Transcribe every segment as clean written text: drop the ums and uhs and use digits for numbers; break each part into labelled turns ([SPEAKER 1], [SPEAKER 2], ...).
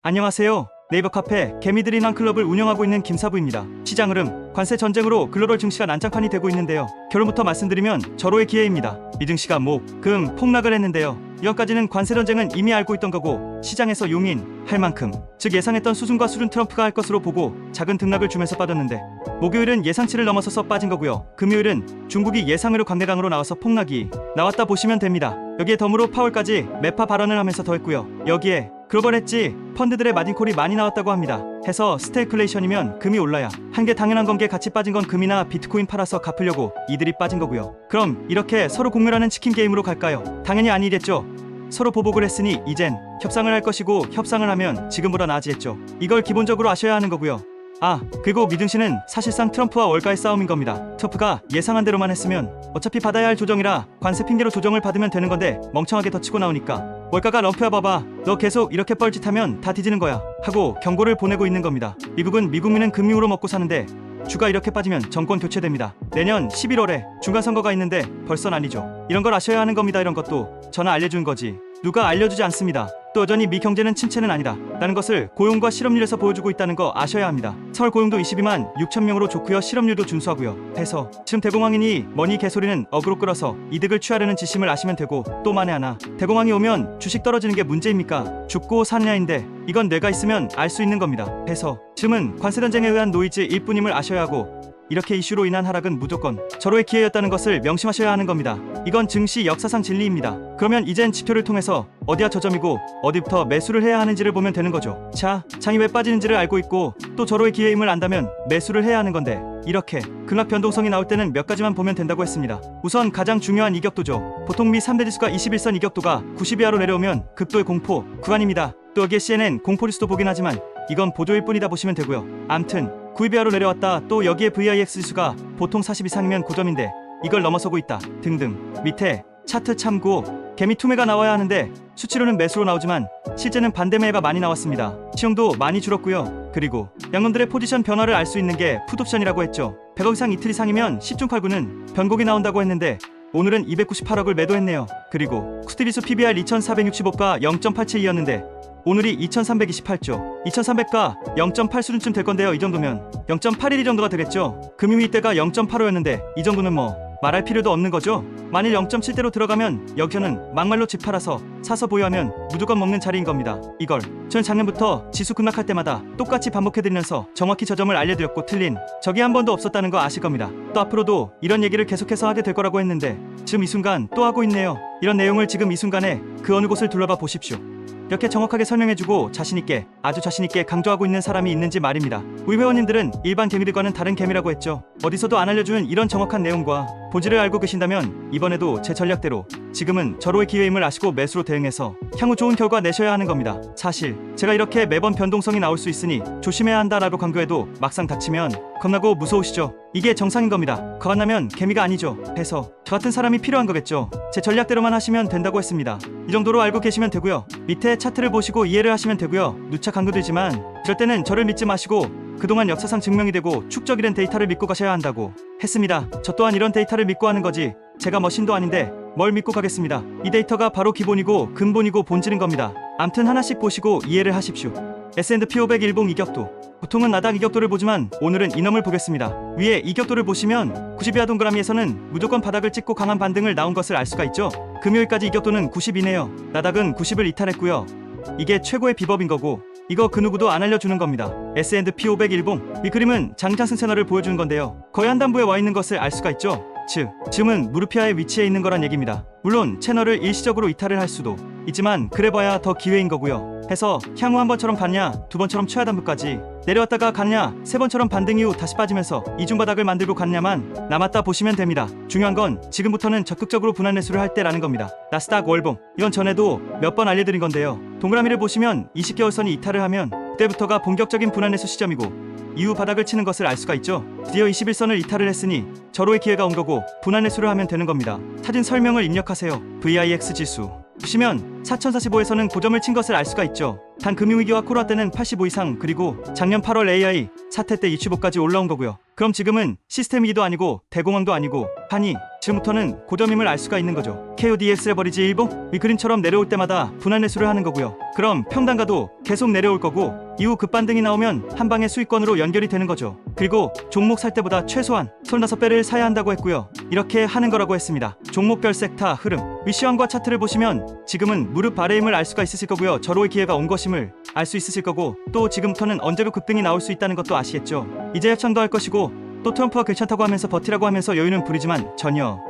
[SPEAKER 1] 안녕하세요. 네이버 카페 개미들이 난 클럽을 운영하고 있는 김사부입니다. 시장 흐름, 관세 전쟁으로 글로벌 증시가 난장판이 되고 있는데요. 결론부터 말씀드리면 절호의 기회입니다. 미증시가 목, 금 폭락을 했는데요. 이전까지는 관세 전쟁은 이미 알고 있던 거고 시장에서 용인할 만큼, 즉 예상했던 수준과 수준 트럼프가 할 것으로 보고 작은 등락을 주면서 빠졌는데, 목요일은 예상치를 넘어서서 빠진 거고요. 금요일은 중국이 예상외로 강대강으로 나와서 폭락이 나왔다 보시면 됩니다. 여기에 덤으로 파월까지 매파 발언을 하면서 더했고요. 여기에 글로벌 엣지 펀드들의 마진콜이 많이 나왔다고 합니다. 해서 스태클레이션이면 금이 올라야 한 게 당연한 건 게 같이 빠진 건 금이나 비트코인 팔아서 갚으려고 이들이 빠진 거고요. 그럼 이렇게 서로 공멸하는 치킨 게임으로 갈까요? 당연히 아니겠죠. 서로 보복을 했으니 이젠 협상을 할 것이고, 협상을 하면 지금보다 나아지겠죠. 이걸 기본적으로 아셔야 하는 거고요. 그리고 미증시는 사실상 트럼프와 월가의 싸움인 겁니다. 트럼프가 예상한 대로만 했으면 어차피 받아야 할 조정이라 관세 핑계로 조정을 받으면 되는 건데 멍청하게 더 치고 나오니까 월가가 럼프야 봐봐, 너 계속 이렇게 뻘짓하면 다 뒤지는 거야 하고 경고를 보내고 있는 겁니다. 미국은 미국민은 금융으로 먹고 사는데 주가 이렇게 빠지면 정권 교체됩니다. 내년 11월에 중간선거가 있는데 벌써 아니죠. 이런 걸 아셔야 하는 겁니다. 이런 것도 전화 알려준 거지 누가 알려주지 않습니다. 또 여전히 미 경제는 침체는 아니다 라는 것을 고용과 실업률에서 보여주고 있다는 거 아셔야 합니다. 서울 고용도 22만 6천 명으로 좋고요. 실업률도 준수하고요. 해서 지금 대공황이니 뭐니 개소리는 어그로 끌어서 이득을 취하려는 지심을 아시면 되고, 또 만에 하나 대공황이 오면 주식 떨어지는 게 문제입니까? 죽고 사느냐인데 이건 뇌가 있으면 알 수 있는 겁니다. 해서 지금은 관세전쟁에 의한 노이즈일 뿐임을 아셔야 하고, 이렇게 이슈로 인한 하락은 무조건 절호의 기회였다는 것을 명심하셔야 하는 겁니다. 이건 증시 역사상 진리입니다. 그러면 이젠 지표를 통해서 어디가 저점이고 어디부터 매수를 해야 하는지를 보면 되는 거죠. 자, 장이 왜 빠지는지를 알고 있고 또 절호의 기회임을 안다면 매수를 해야 하는 건데, 이렇게 급락 변동성이 나올 때는 몇 가지만 보면 된다고 했습니다. 우선 가장 중요한 이격도죠. 보통 미 3대 지수가 21선 이격도가 90 이하로 내려오면 극도의 공포 구간입니다. 또 여기에 CNN 공포지수도 보긴 하지만 이건 보조일 뿐이다 보시면 되고요. 암튼 90 이하로 내려왔다, 또 여기에 VIX 지수가 보통 40 이상이면 고점인데 이걸 넘어서고 있다 등등. 밑에 차트 참고. 개미 투매가 나와야 하는데 수치로는 매수로 나오지만 실제는 반대 매가 많이 나왔습니다. 시용도 많이 줄었고요. 그리고 양론들의 포지션 변화를 알 수 있는 게 풋옵션이라고 했죠. 100억 이상 이틀 이상이면 10중 8구는 변곡이 나온다고 했는데 오늘은 298억을 매도했네요. 그리고 쿠스티리수 PBR 2465가 0.87이었는데 오늘이 2328조, 2300가 0.8 수준쯤 될 건데요. 이 정도면 0.81이 정도가 되겠죠. 금융위 때가 0.85였는데 이 정도는 뭐 말할 필요도 없는 거죠. 만일 0.7대로 들어가면 여기서는 막말로 집 팔아서 사서 보유하면 무조건 먹는 자리인 겁니다. 이걸 전 작년부터 지수 급락할 때마다 똑같이 반복해드리면서 정확히 저점을 알려드렸고 틀린 적이 한 번도 없었다는 거 아실 겁니다. 또 앞으로도 이런 얘기를 계속해서 하게 될 거라고 했는데 지금 이 순간 또 하고 있네요. 이런 내용을 지금 이 순간에 그 어느 곳을 둘러봐 보십시오. 이렇게 정확하게 설명해주고 자신있게, 아주 자신있게 강조하고 있는 사람이 있는지 말입니다. 우리 회원님들은 일반 개미들과는 다른 개미라고 했죠. 어디서도 안 알려주는 이런 정확한 내용과 본질을 알고 계신다면 이번에도 제 전략대로 지금은 절호의 기회임을 아시고 매수로 대응해서 향후 좋은 결과 내셔야 하는 겁니다. 사실 제가 이렇게 매번 변동성이 나올 수 있으니 조심해야 한다라고 강조해도 막상 닥치면 겁나고 무서우시죠? 이게 정상인 겁니다. 겁나면 개미가 아니죠. 해서 저 같은 사람이 필요한 거겠죠. 제 전략대로만 하시면 된다고 했습니다. 이 정도로 알고 계시면 되고요. 밑에 차트를 보시고 이해를 하시면 되고요. 누차 강조되지만 이럴 때는 저를 믿지 마시고 그동안 역사상 증명이 되고 축적이된 데이터를 믿고 가셔야 한다고 했습니다. 저 또한 이런 데이터를 믿고 하는 거지 제가 머신도 아닌데 뭘 믿고 가겠습니다. 이 데이터가 바로 기본이고 근본이고 본질인 겁니다. 암튼 하나씩 보시고 이해를 하십시오. S&P 500 일봉 이격도, 보통은 나닥 이격도를 보지만 오늘은 이놈을 보겠습니다. 위에 이격도를 보시면 90이하 동그라미에서는 무조건 바닥을 찍고 강한 반등을 나온 것을 알 수가 있죠. 금요일까지 이격도는 90이네요. 나닥은 90을 이탈했고요. 이게 최고의 비법인 거고 이거 그 누구도 안 알려주는 겁니다. S&P 500 일봉, 이 그림은 장장승 채널을 보여주는 건데요. 거의 한단부에 와 있는 것을 알 수가 있죠. 즉, 지금은 무르피아의 위치에 있는 거란 얘기입니다. 물론 채널을 일시적으로 이탈을 할 수도 있지만 그래봐야 더 기회인 거고요. 해서 향후 한 번처럼 갔냐, 두 번처럼 최하단부까지 내려왔다가 갔냐, 세 번처럼 반등 이후 다시 빠지면서 이중바닥을 만들고 갔냐만 남았다 보시면 됩니다. 중요한 건 지금부터는 적극적으로 분할 매수를 할 때라는 겁니다. 나스닥 월봉, 이건 전에도 몇 번 알려드린 건데요. 동그라미를 보시면 20개월선이 이탈을 하면 그때부터가 본격적인 분할 매수 시점이고 이후 바닥을 치는 것을 알 수가 있죠. 드디어 21선을 이탈을 했으니 절호의 기회가 온 거고 분할 매수를 하면 되는 겁니다. 사진 설명을 입력하세요. VIX 지수 보시면 4045에서는 고점을 친 것을 알 수가 있죠. 단 금융위기와 코로나 때는 85 이상, 그리고 작년 8월 AI 사태 때 25까지 올라온 거고요. 그럼 지금은 시스템 위기도 아니고 대공황도 아니고 하니 지금부터는 고점임을 알 수가 있는 거죠. KODX 레버리지 일봉 위그린처럼 내려올 때마다 분할 매수를 하는 거고요. 그럼 평단가도 계속 내려올 거고 이후 급반등이 나오면 한 방에 수익권으로 연결이 되는 거죠. 그리고 종목 살 때보다 최소한 35배를 사야 한다고 했고요. 이렇게 하는 거라고 했습니다. 종목별 섹터 흐름 위시황과 차트를 보시면 지금은 무릎 아래임을 알 수가 있으실 거고요. 절호의 기회가 온 것임을 알 수 있으실 거고 또 지금부터는 언제로 급등이 나올 수 있다는 것도 아시겠죠. 이제 협상도 할 것이고 또 트럼프가 괜찮다고 하면서 버티라고 하면서 여유는 부리지만 전혀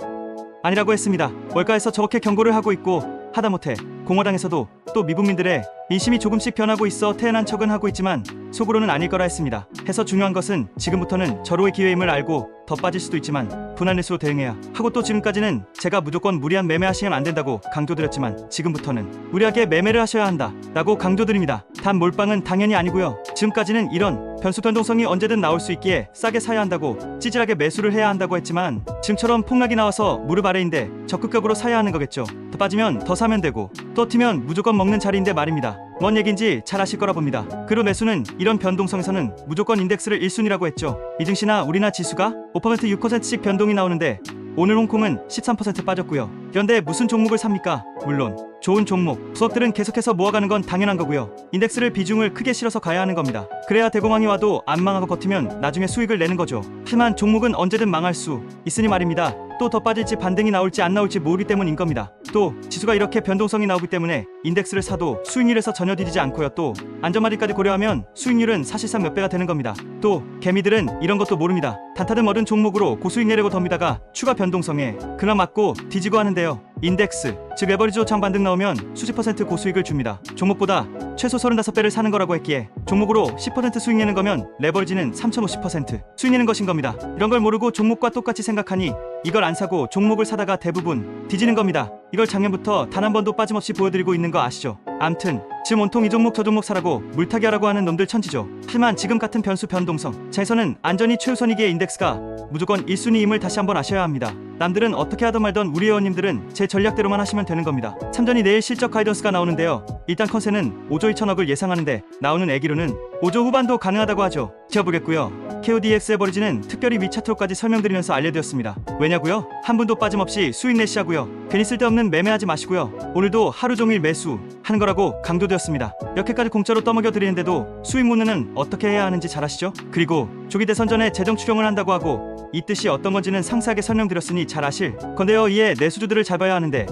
[SPEAKER 1] 아니라고 했습니다. 월가에서 저렇게 경고를 하고 있고 하다못해 공화당에서도 또 미국민들의 민심이 조금씩 변하고 있어 태연한 척은 하고 있지만 속으로는 아닐 거라 했습니다. 해서 중요한 것은 지금부터는 절호의 기회임을 알고 더 빠질 수도 있지만 분할 매수로 대응해야 하고 또 지금까지는 제가 무조건 무리한 매매하시면 안 된다고 강조드렸지만 지금부터는 무리하게 매매를 하셔야 한다 라고 강조드립니다. 단 몰빵은 당연히 아니고요. 지금까지는 이런 변수 변동성이 언제든 나올 수 있기에 싸게 사야 한다고 찌질하게 매수를 해야 한다고 했지만 지금처럼 폭락이 나와서 무릎 아래인데 적극적으로 사야 하는 거겠죠. 더 빠지면 더 사면 되고 또 튀면 무조건 먹는 자리인데 말입니다. 뭔 얘긴지 잘 아실 거라 봅니다. 그리고 매수는 이런 변동성에서는 무조건 인덱스를 1순위라고 했죠. 이증시나 우리나 지수가 5% 6%씩 변동이 나오는데 오늘 홍콩은 13% 빠졌고요. 그런데 무슨 종목을 삽니까? 물론 좋은 종목, 부업들은 계속해서 모아가는 건 당연한 거고요. 인덱스를 비중을 크게 실어서 가야 하는 겁니다. 그래야 대공황이 와도 안 망하고 버티면 나중에 수익을 내는 거죠. 하지만 종목은 언제든 망할 수 있으니 말입니다. 또 더 빠질지 반등이 나올지 안 나올지 모르기 때문인 겁니다. 또 지수가 이렇게 변동성이 나오기 때문에 인덱스를 사도 수익률에서 전혀 뒤지지 않고요. 또 안전마디까지 고려하면 수익률은 사실상 몇 배가 되는 겁니다. 또 개미들은 이런 것도 모릅니다. 단타든 뭐든 종목으로 고수익 내려고 덤비다가 추가 변동성에 그나 맞고 뒤지고 하는데요. 인덱스, 즉 레버리지 호창 반등 나오면 수십 % 고수익을 줍니다. 종목보다 최소 35배를 사는 거라고 했기에 종목으로 10% 수익 내는 거면 레버리지는 3050% 수익 내는 것인 겁니다. 이런 걸 모르고 종목과 똑같이 생각하니 이걸 안 사고 종목을 사다가 대부분 뒤지는 겁니다. 이걸 작년부터 단 한 번도 빠짐없이 보여드리고 있는 거 아시죠? 암튼 지금 온통 이 종목 저 종목 사라고 물타기 하라고 하는 놈들 천지죠. 하지만 지금 같은 변수 변동성 차에서는 안전이 최우선이기에 인덱스가 무조건 1순위임을 다시 한번 아셔야 합니다. 남들은 어떻게 하던 말던 우리 회원님들은 제 전략대로만 하시면 되는 겁니다. 참전이 내일 실적 가이던스가 나오는데요. 일단 컨센은 5조 2천억을 예상하는데 나오는 애기로는 5조 후반도 가능하다고 하죠. 지켜보겠고요. KODX 레버리지는 특별히 위차트로까지 설명드리면서 알려드렸습니다. 왜냐고요? 한 분도 빠짐없이 수익 내시하고요. 괜히 쓸데없는 매매하지 마시고요. 오늘도 하루 종일 매수 하는 거라고 강조되었습니다. 이렇게까지 공짜로 떠먹여 드리는데도 수익 문제는 어떻게 해야 하는지 잘 아시죠? 그리고 조기 대선 전에 재정 추경을 한다고 하고 이 뜻이 어떤 건지는 상세하게 설명드렸으니 잘 아실 건데요. 이에 내수주들을 잘 봐야 하는데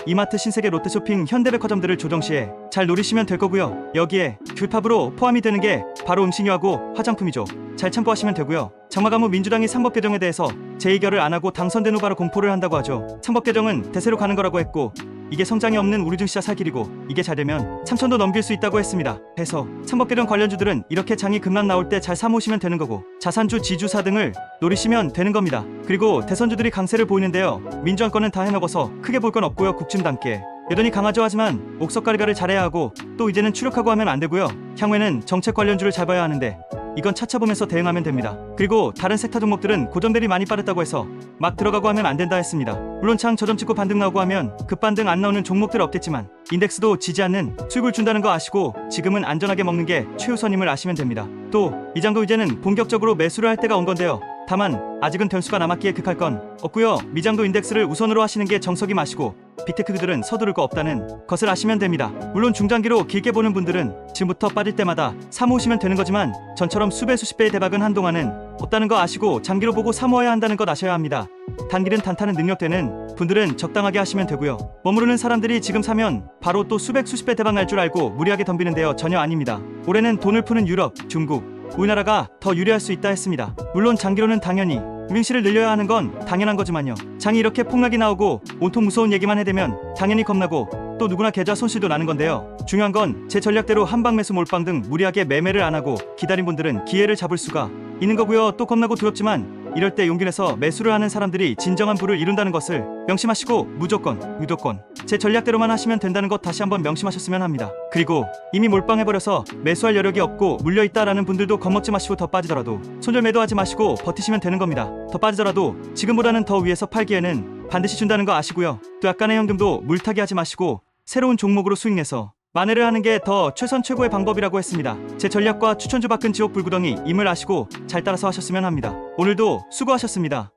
[SPEAKER 1] 이마트, 신세계, 롯데쇼핑, 현대백화점들을 조정시에 잘 노리시면 될 거고요. 여기에 귤팝으로 포함이 되는 게 바로 음식료하고 화장품이죠. 잘 참고하시면 되고요. 장마감 후 민주당이 상법 개정에 대해서 재의결을 안 하고 당선된 후 바로 공포를 한다고 하죠. 상법 개정은 대세로 가는 거라고 했고 이게 성장이 없는 우리 증시와 살 길이고 이게 잘 되면 3천도 넘길 수 있다고 했습니다. 해서 상법 개정 관련주들은 이렇게 장이 급락 나올 때 잘 사모으시면 되는 거고 자산주, 지주사 등을 노리시면 되는 겁니다. 그리고 대선주들이 강세를 보이는데요. 민주안건은 다 해먹어서 크게 볼 건 없고요. 국진담께 여전히 강하죠. 하지만 옥석가리가를 잘해야 하고 또 이제는 추력하고 하면 안 되고요. 향후에는 정책 관련주를 잘 봐야 하는데 이건 차차 보면서 대응하면 됩니다. 그리고 다른 섹터 종목들은 고점들이 많이 빠졌다고 해서 막 들어가고 하면 안 된다 했습니다. 물론 창 저점 찍고 반등 나오고 하면 급반등 안 나오는 종목들 없겠지만 인덱스도 지지 않는 수익을 준다는 거 아시고 지금은 안전하게 먹는 게 최우선임을 아시면 됩니다. 또 이 장도 이제는 본격적으로 매수를 할 때가 온 건데요. 다만 아직은 변수가 남았기에 극할 건 없고요. 미장도 인덱스를 우선으로 하시는 게 정석이 마시고 빅테크들은 서두를 거 없다는 것을 아시면 됩니다. 물론 중장기로 길게 보는 분들은 지금부터 빠질 때마다 사모으시면 되는 거지만 전처럼 수배 수십 배의 대박은 한동안은 없다는 거 아시고 장기로 보고 사모아야 한다는 것 아셔야 합니다. 단길은 단타는 능력되는 분들은 적당하게 하시면 되고요. 머무르는 사람들이 지금 사면 바로 또 수백 수십 배 대박 날 줄 알고 무리하게 덤비는데요. 전혀 아닙니다. 올해는 돈을 푸는 유럽, 중국, 우리나라가 더 유리할 수 있다 했습니다. 물론 장기로는 당연히 증시를 늘려야 하는 건 당연한 거지만요. 장이 이렇게 폭락이 나오고 온통 무서운 얘기만 해대면 당연히 겁나고 또 누구나 계좌 손실도 나는 건데요. 중요한 건 제 전략대로 한방 매수 몰빵 등 무리하게 매매를 안 하고 기다린 분들은 기회를 잡을 수가 있는 거고요. 또 겁나고 두렵지만 이럴 때 용기 내서 매수를 하는 사람들이 진정한 부를 이룬다는 것을 명심하시고 무조건 제 전략대로만 하시면 된다는 것 다시 한번 명심하셨으면 합니다. 그리고 이미 몰빵해버려서 매수할 여력이 없고 물려있다라는 분들도 겁먹지 마시고 더 빠지더라도 손절 매도하지 마시고 버티시면 되는 겁니다. 더 빠지더라도 지금보다는 더 위에서 팔기에는 반드시 준다는 거 아시고요. 또 약간의 현금도 물타기 하지 마시고 새로운 종목으로 수익 내서 만회를 하는 게 더 최선 최고의 방법이라고 했습니다. 제 전략과 추천주 밖은 지옥 불구덩이 임을 아시고 잘 따라서 하셨으면 합니다. 오늘도 수고하셨습니다.